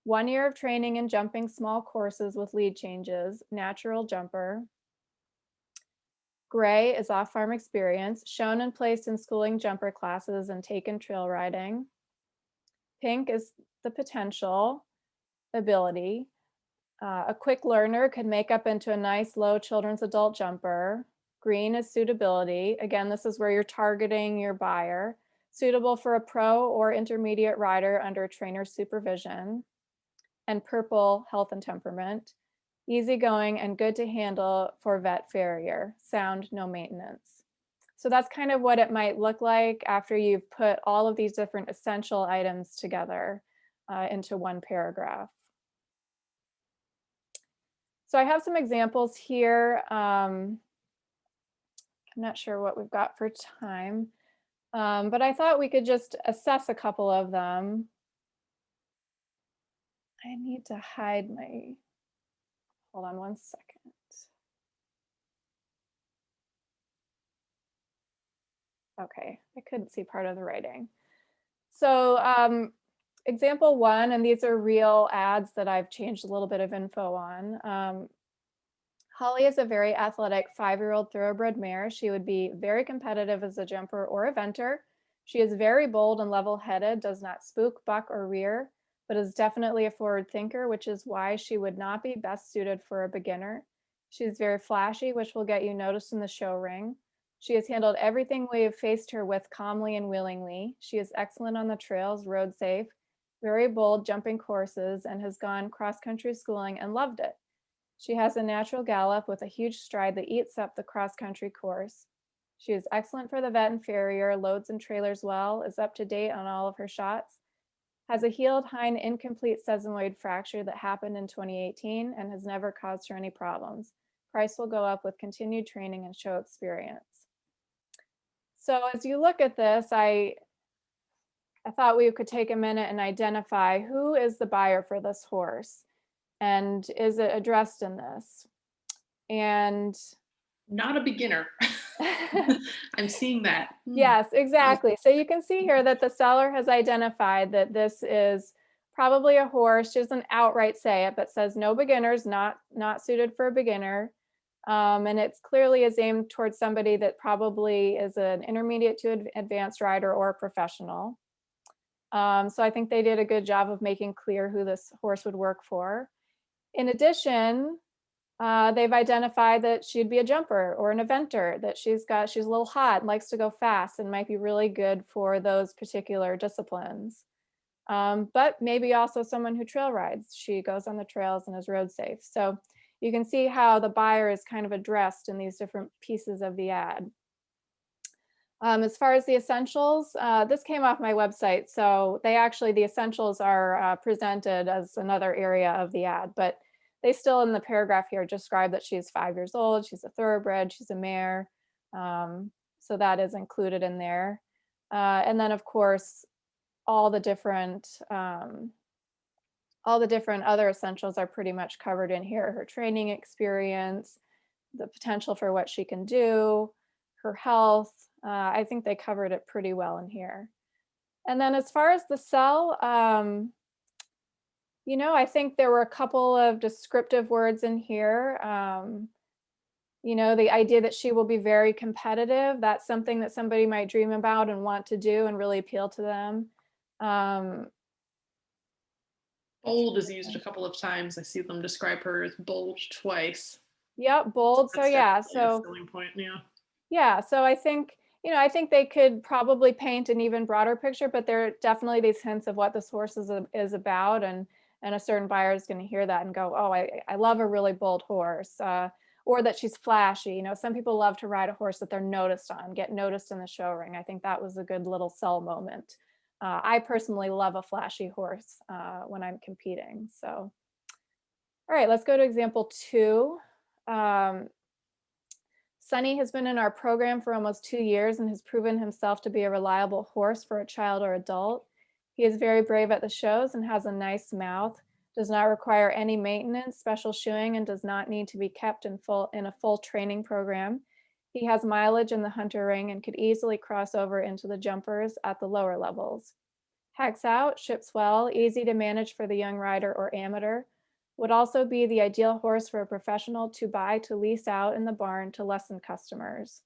1 year of training and jumping small courses with lead changes. Natural jumper. Gray is off-farm experience, shown and placed in schooling jumper classes and taken trail riding. Pink is the potential ability. A quick learner could make up into a nice low children's adult jumper. Green is suitability. Again, this is where you're targeting your buyer. Suitable for a pro or intermediate rider under trainer supervision. And purple, health and temperament. Easygoing and good to handle for vet farrier. Sound, no maintenance. So that's kind of what it might look like after you've put all of these different essential items together into one paragraph. So I have some examples here. I'm not sure what we've got for time, but I thought we could just assess a couple of them. I need to hide my, hold on one second. Okay, I couldn't see part of the writing. So example one, and these are real ads that I've changed a little bit of info on. Holly is a very athletic 5-year-old thoroughbred mare. She would be very competitive as a jumper or eventer. She is very bold and level-headed, does not spook, buck, or rear, but is definitely a forward thinker, which is why she would not be best suited for a beginner. She's very flashy, which will get you noticed in the show ring. She has handled everything we have faced her with calmly and willingly. She is excellent on the trails, road safe, very bold jumping courses, and has gone cross-country schooling and loved it. She has a natural gallop with a huge stride that eats up the cross-country course. She is excellent for the vet and farrier, loads and trailers well, is up to date on all of her shots, has a healed hind incomplete sesamoid fracture that happened in 2018 and has never caused her any problems. Price will go up with continued training and show experience. So as you look at this, I thought we could take a minute and identify who is the buyer for this horse. And is it addressed in this? And not a beginner. I'm seeing that. Yes, exactly. So you can see here that the seller has identified that this is probably a horse. She doesn't outright say it, but says no beginners, not suited for a beginner. And it's clearly is aimed towards somebody that probably is an intermediate to advanced rider or a professional. So I think they did a good job of making clear who this horse would work for. In addition, they've identified that she'd be a jumper or an eventer, that she's a little hot and likes to go fast and might be really good for those particular disciplines. But maybe also someone who trail rides. She goes on the trails and is road safe. So you can see how the buyer is kind of addressed in these different pieces of the ad. As far as the essentials, this came off my website. So the essentials are presented as another area of the ad, but they still in the paragraph here describe that she's 5 years old, she's a thoroughbred, she's a mare. So that is included in there. And then of course, all the different other essentials are pretty much covered in here. Her training experience, the potential for what she can do, her health. I think they covered it pretty well in here. And then as far as the sell, I think there were a couple of descriptive words in here. The idea that she will be very competitive, that's something that somebody might dream about and want to do and really appeal to them. Bold is used a couple of times. I see them describe her as bold twice. Yep, bold. So yeah, so selling point, yeah. Yeah, so I think they could probably paint an even broader picture, but there are definitely these hints of what this horse is about, and a certain buyer is going to hear that and go, oh, I love a really bold horse, or that she's flashy. You know, some people love to ride a horse that they're noticed on, get noticed in the show ring. I think that was a good little sell moment. I personally love a flashy horse when I'm competing. So, all right, let's go to example 2. Sunny has been in our program for almost 2 years and has proven himself to be a reliable horse for a child or adult. He is very brave at the shows and has a nice mouth, does not require any maintenance, special shoeing, and does not need to be kept in a full training program. He has mileage in the hunter ring and could easily cross over into the jumpers at the lower levels. Hacks out, ships well, easy to manage for the young rider or amateur. Would also be the ideal horse for a professional to buy to lease out in the barn to lesson customers.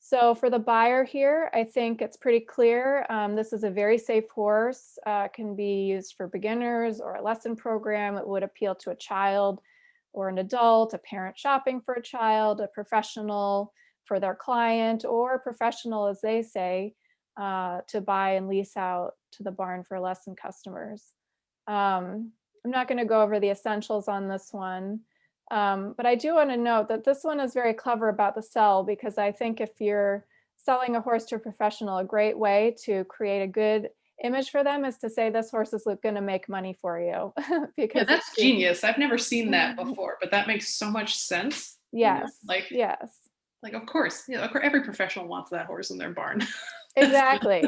So for the buyer here, I think it's pretty clear. This is a very safe horse, can be used for beginners or a lesson program. It would appeal to a child or an adult, a parent shopping for a child, a professional for their client, or a professional, as they say, to buy and lease out to the barn for lesson customers. I'm not going to go over the essentials on this one, but I do want to note that this one is very clever about the sell, because I think if you're selling a horse to a professional, a great way to create a good image for them is to say this horse is going to make money for you. Yeah, Because that's genius. I've never seen that before, but that makes so much sense. yes, Like, of course, every professional wants that horse in their barn. exactly.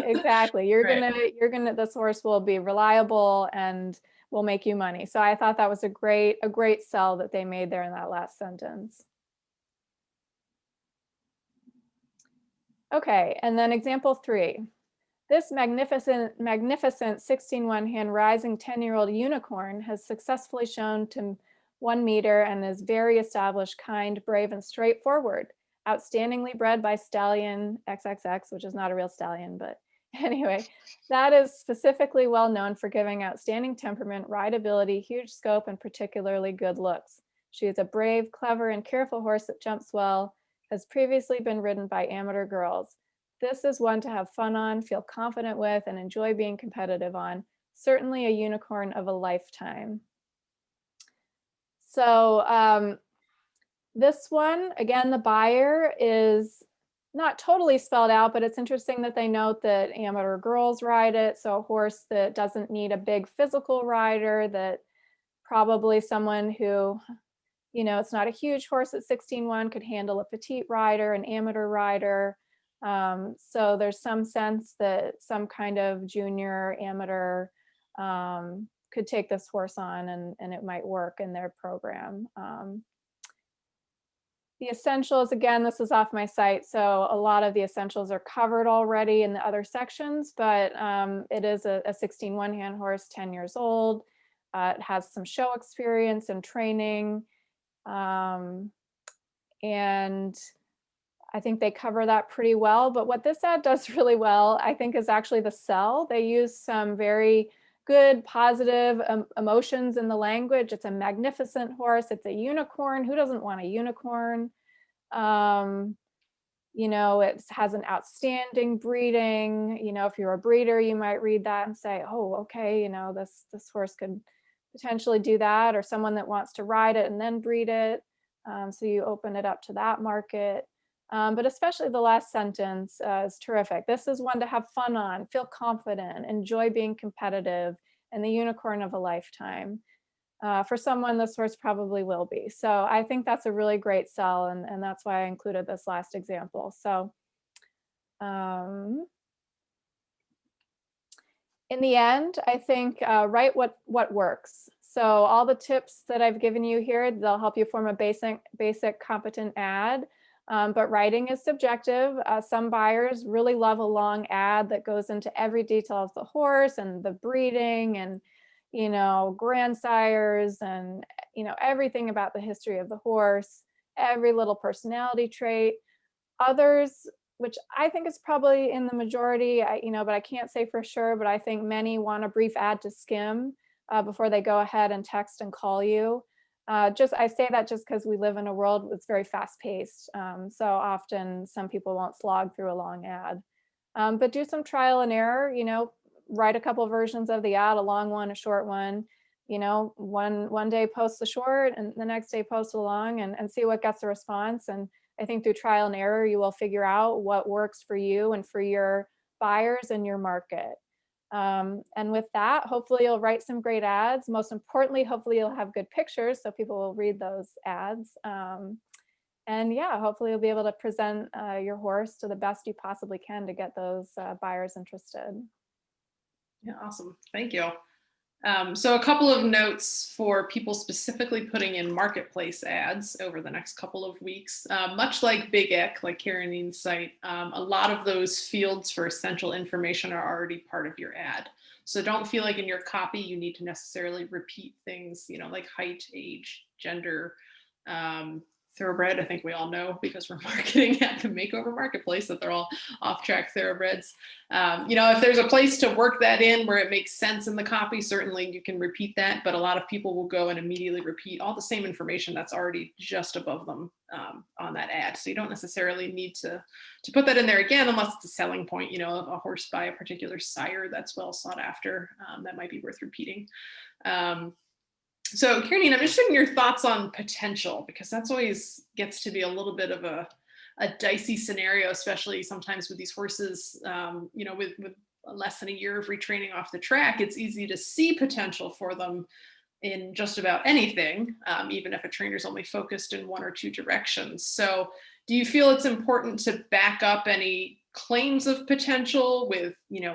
You're Right. gonna this horse will be reliable and will make you money. So I thought that was a great sell that they made there in that last sentence. Okay, and then example 3. This magnificent 16 hand rising 10-year-old unicorn has successfully shown to 1 meter and is very established, kind, brave, and straightforward. Outstandingly bred by stallion XXX, which is not a real stallion, but anyway, that is specifically well known for giving outstanding temperament, rideability, huge scope, and particularly good looks. She is a brave, clever, and careful horse that jumps well, has previously been ridden by amateur girls. This is one to have fun on, feel confident with, and enjoy being competitive on. Certainly a unicorn of a lifetime. So this one, again, the buyer is not totally spelled out, but it's interesting that they note that amateur girls ride it. So a horse that doesn't need a big physical rider, that probably someone who, it's not a huge horse at 16-1, could handle a petite rider, an amateur rider. So there's some sense that some kind of junior amateur could take this horse on and it might work in their program. The essentials, again, this is off my site, so a lot of the essentials are covered already in the other sections, but it is a 16-1 hand horse, 10 years old. It has some show experience and training. And I think they cover that pretty well. But what this ad does really well, I think, is actually the sell. They use some very good, positive emotions in the language. It's a magnificent horse. It's a unicorn. Who doesn't want a unicorn? It has an outstanding breeding. If you're a breeder, you might read that and say, oh, okay, this horse could potentially do that, or someone that wants to ride it and then breed it. So you open it up to that market. But especially the last sentence is terrific. This is one to have fun on, feel confident, enjoy being competitive, and the unicorn of a lifetime. For someone, this horse probably will be. So I think that's a really great sell, and that's why I included this last example. So in the end, I think write what works. So all the tips that I've given you here, they'll help you form a basic competent ad. But writing is subjective. Some buyers really love a long ad that goes into every detail of the horse and the breeding and, grandsires and, everything about the history of the horse, every little personality trait. Others, which I think is probably in the majority, but I can't say for sure, but I think many want a brief ad to skim before they go ahead and text and call you. I say that just because we live in a world that's very fast paced. So often some people won't slog through a long ad, but do some trial and error, write a couple versions of the ad, a long one, a short one, one day post the short and the next day post along, and see what gets a response. And I think through trial and error, you will figure out what works for you and for your buyers and your market. And with that, hopefully you'll write some great ads. Most importantly, hopefully you'll have good pictures so people will read those ads. And yeah, hopefully you'll be able to present your horse to the best you possibly can to get those buyers interested. Yeah, awesome. Thank you. So a couple of notes for people specifically putting in marketplace ads over the next couple of weeks. Much like Big Ick, like Caraneen's site, a lot of those fields for essential information are already part of your ad. So don't feel like in your copy you need to necessarily repeat things, like height, age, gender, thoroughbred. I think we all know, because we're marketing at the Makeover Marketplace, that they're all off-track thoroughbreds. If there's a place to work that in where it makes sense in the copy, certainly you can repeat that, but a lot of people will go and immediately repeat all the same information that's already just above them on that ad. So you don't necessarily need to put that in there again, unless it's a selling point, a horse by a particular sire that's well sought after, that might be worth repeating. So Caraneen, I'm interested in your thoughts on potential, because that's always gets to be a little bit of a dicey scenario, especially sometimes with these horses, with less than a year of retraining off the track. It's easy to see potential for them in just about anything, even if a trainer's only focused in one or two directions. So do you feel it's important to back up any claims of potential with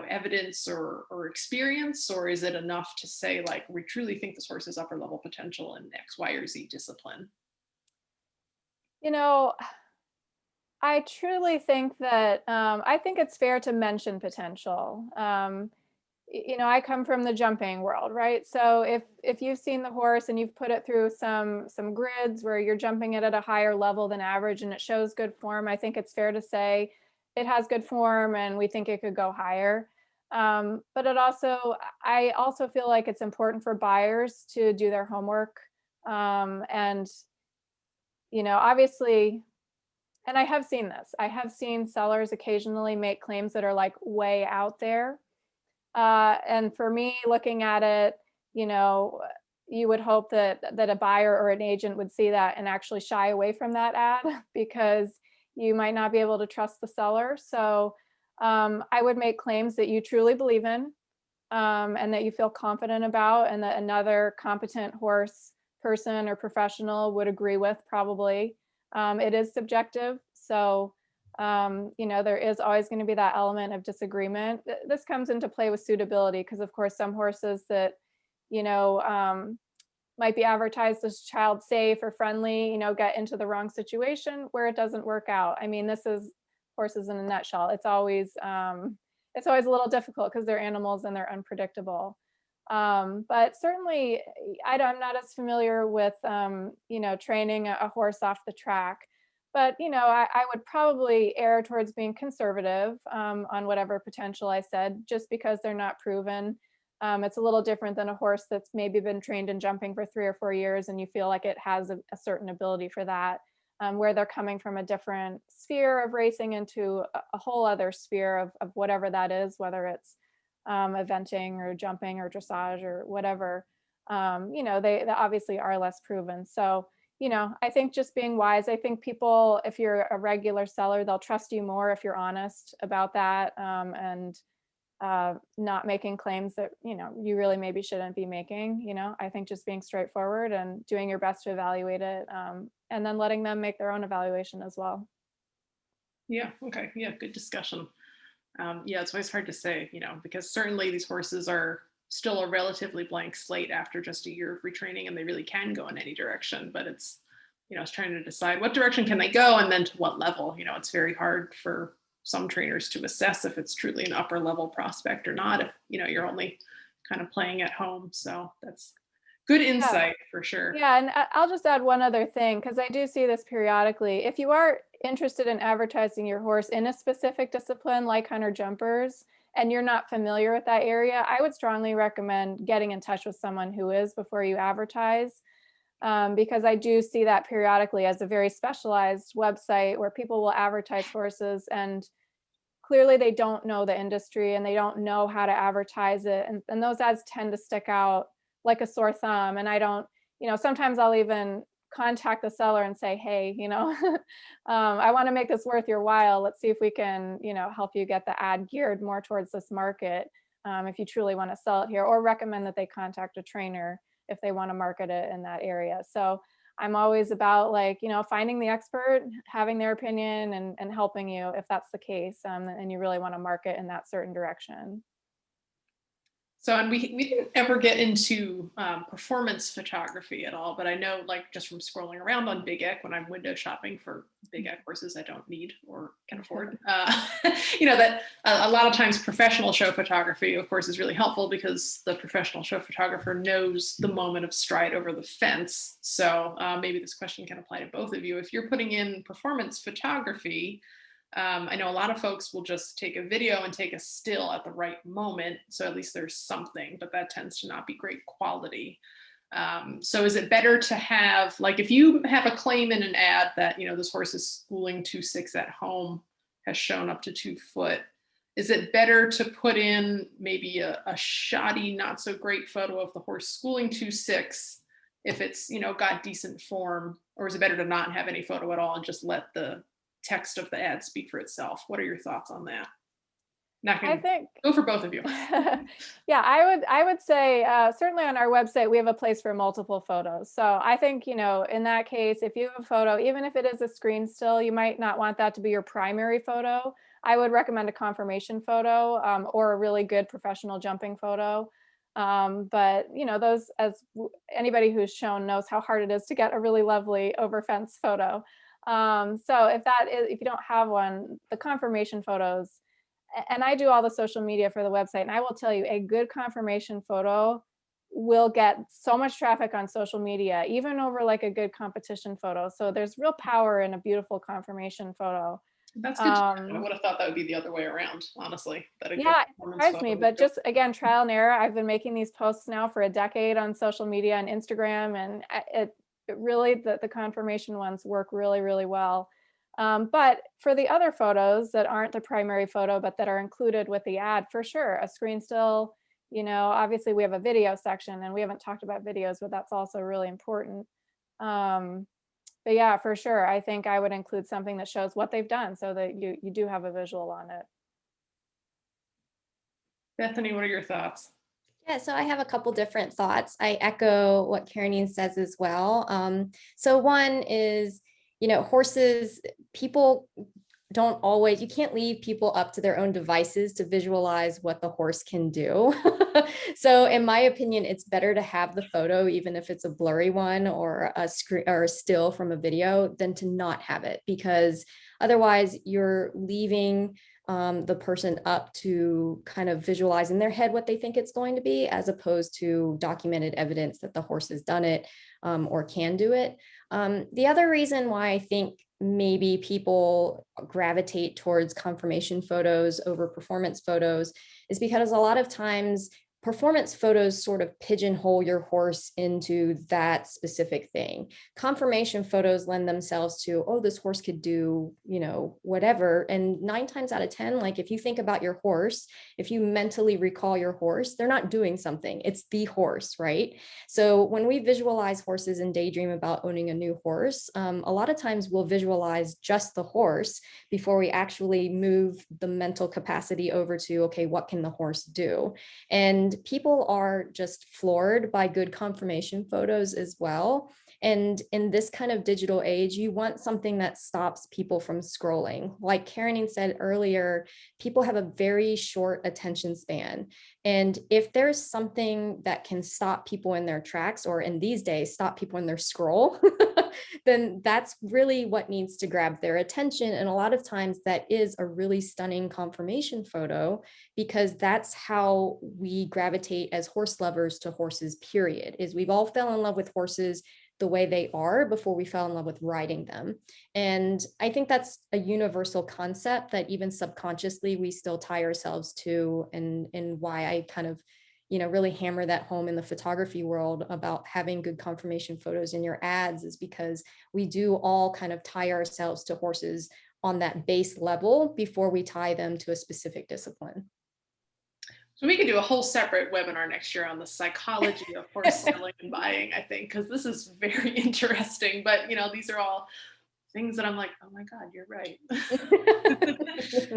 evidence or experience, or is it enough to say, like, we truly think this horse has upper level potential in X, Y, or Z discipline? I truly think that I think it's fair to mention potential. I come from the jumping world, right? So if you've seen the horse and you've put it through some grids where you're jumping it at a higher level than average and it shows good form, I think it's fair to say it has good form and we think it could go higher. But I also feel like it's important for buyers to do their homework. And obviously, and I have seen this, I have seen sellers occasionally make claims that are like way out there. And for me, looking at it, you would hope that a buyer or an agent would see that and actually shy away from that ad, because you might not be able to trust the seller. So I would make claims that you truly believe in, and that you feel confident about, and that another competent horse person or professional would agree with, probably. It is subjective. So there is always going to be that element of disagreement. This comes into play with suitability, because of course some horses that might be advertised as child safe or friendly, get into the wrong situation where it doesn't work out. I mean, this is horses in a nutshell. It's always a little difficult because they're animals and they're unpredictable. But certainly I'm not as familiar with training a horse off the track. But I would probably err towards being conservative on whatever potential I said, just because they're not proven. It's a little different than a horse that's maybe been trained in jumping for 3 or 4 years and you feel like it has a certain ability for that, where they're coming from a different sphere of racing into a whole other sphere of whatever that is, whether it's eventing or jumping or dressage or whatever. They obviously are less proven. So I think just being wise. I think people, if you're a regular seller, they'll trust you more if you're honest about that, and not making claims that you really maybe shouldn't be making. I think just being straightforward and doing your best to evaluate it, and then letting them make their own evaluation as well. Yeah. Okay. Yeah. Good discussion. Yeah, it's always hard to say, because certainly these horses are still a relatively blank slate after just a year of retraining, and they really can go in any direction. But it's trying to decide what direction can they go, and then to what level. It's very hard for some trainers to assess if it's truly an upper level prospect or not, if you're only kind of playing at home. So that's good insight for sure. Yeah, and I'll just add one other thing, because I do see this periodically. If you are interested in advertising your horse in a specific discipline like hunter jumpers, and you're not familiar with that area, I would strongly recommend getting in touch with someone who is before you advertise, because I do see that periodically as a very specialized website where people will advertise horses and clearly they don't know the industry and they don't know how to advertise it. And those ads tend to stick out like a sore thumb. And I don't, sometimes I'll even contact the seller and say, hey, I want to make this worth your while. Let's see if we can, help you get the ad geared more towards this market. If you truly want to sell it here, or recommend that they contact a trainer if they want to market it in that area. So I'm always about finding the expert, having their opinion, and helping you if that's the case, and you really want to market in that certain direction. So, and we didn't ever get into performance photography at all, but I know, like, just from scrolling around on Big Ek when I'm window shopping for Big Ek horses I don't need or can afford, that a lot of times professional show photography, of course, is really helpful because the professional show photographer knows the moment of stride over the fence. So maybe this question can apply to both of you. If you're putting in performance photography, I know a lot of folks will just take a video and take a still at the right moment. So at least there's something, but that tends to not be great quality. So is it better to have, like, if you have a claim in an ad that, this horse is schooling 2.6 at home, has shown up to 2 foot, is it better to put in maybe a shoddy, not so great photo of the horse schooling 2.6 if it's, got decent form, or is it better to not have any photo at all and just let the text of the ad speak for itself? What are your thoughts on that? I think go for both of you. Yeah, I would say certainly on our website we have a place for multiple photos. So I think in that case, if you have a photo, even if it is a screen still, you might not want that to be your primary photo. I would recommend a confirmation photo or a really good professional jumping photo. But those, as anybody who's shown knows how hard it is to get a really lovely over fence photo. So if you don't have one, the confirmation photos, and I do all the social media for the website, and I will tell you, a good confirmation photo will get so much traffic on social media, even over like a good competition photo. So there's real power in a beautiful confirmation photo. That's good. I would have thought that would be the other way around, honestly. Yeah, it surprised me, but just again, trial and error. I've been making these posts now for a decade on social media and Instagram, and it really, the confirmation ones work really, really well. But for the other photos that aren't the primary photo, but that are included with the ad, for sure, a screen still, obviously we have a video section, and we haven't talked about videos, but that's also really important. But yeah, for sure, I think I would include something that shows what they've done so that you do have a visual on it. Bethany, what are your thoughts? Yeah, so I have a couple different thoughts. I echo what Caraneen says as well. So one is, horses, people don't always, you can't leave people up to their own devices to visualize what the horse can do. So in my opinion, it's better to have the photo, even if it's a blurry one or a screen or a still from a video, than to not have it, because otherwise you're leaving the person up to kind of visualize in their head what they think it's going to be, as opposed to documented evidence that the horse has done it or can do it. The other reason why I think maybe people gravitate towards confirmation photos over performance photos is because a lot of times performance photos sort of pigeonhole your horse into that specific thing. Confirmation photos lend themselves to, oh, this horse could do, whatever. And 9 times out of 10, like if you think about your horse, if you mentally recall your horse, they're not doing something. It's the horse, right? So when we visualize horses and daydream about owning a new horse, a lot of times we'll visualize just the horse before we actually move the mental capacity over to, okay, what can the horse do? And people are just floored by good confirmation photos as well. And in this kind of digital age, you want something that stops people from scrolling. Like Caraneen said earlier, people have a very short attention span. And if there's something that can stop people in their tracks, or in these days, stop people in their scroll, then that's really what needs to grab their attention. And a lot of times that is a really stunning confirmation photo, because that's how we gravitate as horse lovers to horses, period, is we've all fell in love with horses the way they are before we fell in love with riding them. And I think that's a universal concept that even subconsciously we still tie ourselves to, and why I kind of really hammer that home in the photography world about having good confirmation photos in your ads, is because we do all kind of tie ourselves to horses on that base level before we tie them to a specific discipline. So we could do a whole separate webinar next year on the psychology of horse selling and buying, I think, because this is very interesting. But, you know, these are all things that I'm like, oh my God, you're right.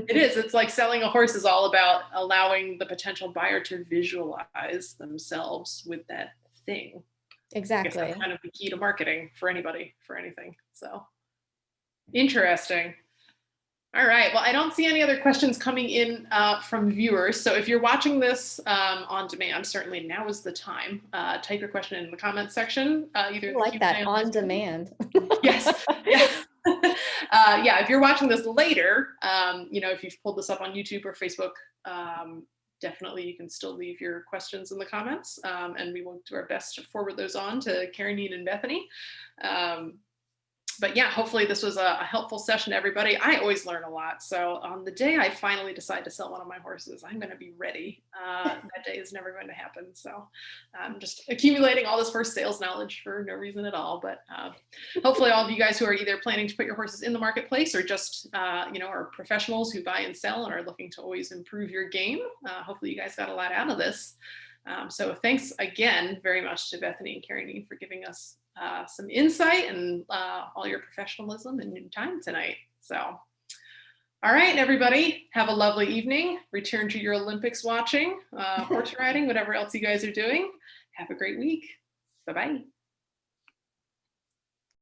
It is. It's like selling a horse is all about allowing the potential buyer to visualize themselves with that thing. I guess Exactly. that's kind of the key to marketing for anybody, for anything. So interesting. All right. Well, I don't see any other questions coming in from viewers. So if you're watching this on demand, certainly now is the time. Type your question in the comments section. Either I like that, on demand. Yes. Yeah. Yeah. If you're watching this later, you know, if you've pulled this up on YouTube or Facebook, definitely you can still leave your questions in the comments, and we will do our best to forward those on to Caraneen and Bethany. But yeah, hopefully this was a helpful session to everybody. I always learn a lot. So on the day I finally decide to sell one of my horses, I'm going to be ready. That day is never going to happen. So I'm just accumulating all this horse sales knowledge for no reason at all. But hopefully all of you guys who are either planning to put your horses in the marketplace or just, you know, are professionals who buy and sell and are looking to always improve your game. Hopefully you guys got a lot out of this. So thanks again very much to Bethany and Caraneen for giving us some insight and all your professionalism and your time tonight. So, all right, everybody, have a lovely evening. Return to your Olympics watching, horse riding, whatever else you guys are doing. Have a great week. Bye-bye.